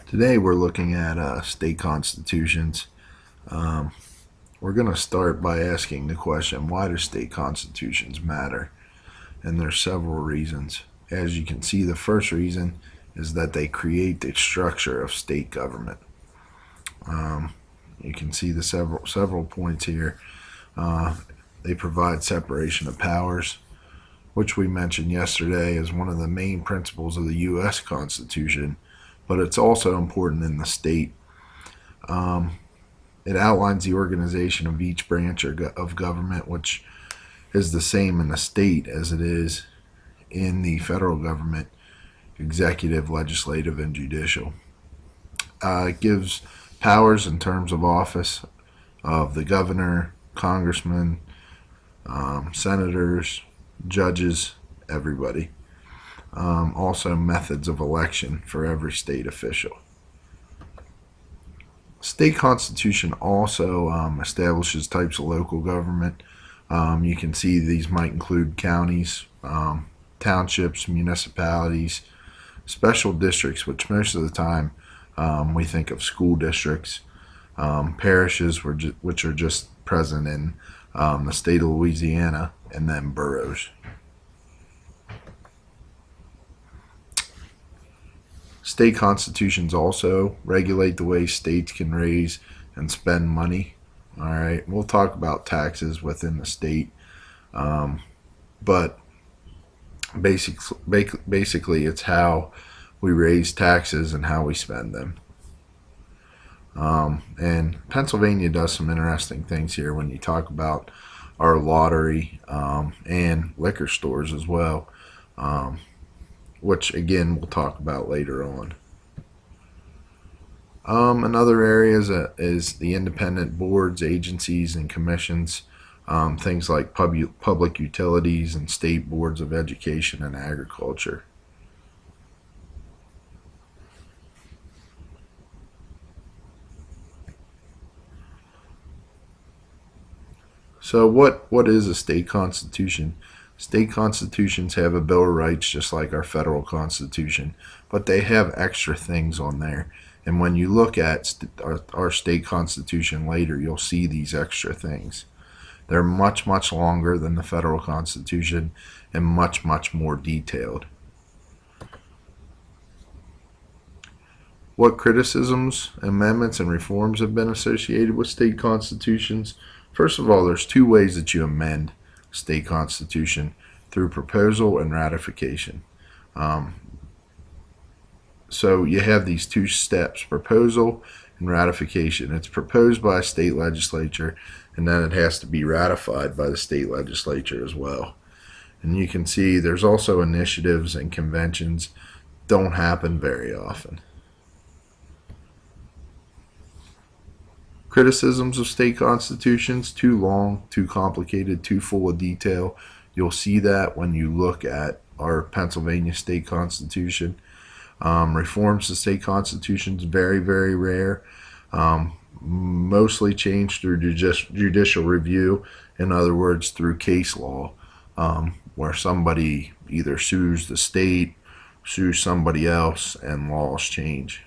Today we're looking at state constitutions. Um, we're going to start by asking the question, why do state constitutions matter? And there's several reasons. As you can see, the first reason is that they create the structure of state government. Um, you can see the several points here. Uh, they provide separation of powers, which we mentioned yesterday as one of the main principles of the U.S. Constitution, but it's also important in the state. Um, it outlines the organization of each branch of government, which is the same in the state as it is in the federal government: executive, legislative, and judicial. It gives powers in terms of office of the governor, congressman, senators, judges, everybody. Also, methods of election for every state official. State constitution also establishes types of local government. You can see these might include counties, townships, municipalities, special districts, which most of the time we think of school districts, parishes, which are just present in the state of Louisiana, and then boroughs. State constitutions also regulate the way states can raise and spend money. All right, we'll talk about taxes within the state, but basically it's how we raise taxes and how we spend them. And Pennsylvania does some interesting things here when you talk about our lottery and liquor stores as well, which again we'll talk about later on. Another area is the independent boards, agencies, and commissions, things like public utilities and state boards of education and agriculture. So what is a state constitution? State constitutions have a Bill of Rights just like our federal constitution, but they have extra things on there. And when you look at our state constitution later, you'll see these extra things. They're much, much longer than the federal constitution and much, much more detailed. What criticisms, amendments, and reforms have been associated with state constitutions? First of all, there's two ways that you amend state constitution: through proposal and ratification. So you have these two steps: proposal and ratification. It's proposed by a state legislature, and then it has to be ratified by the state legislature as well. And you can see there's also initiatives and conventions. Don't happen very often. Criticisms of state constitutions: too long, too complicated, too full of detail. You'll see that when you look at our Pennsylvania state constitution. Reforms to state constitutions, very, very rare. Mostly changed through judicial review, in other words, through case law, where somebody either sues the state, sues somebody else, and laws change.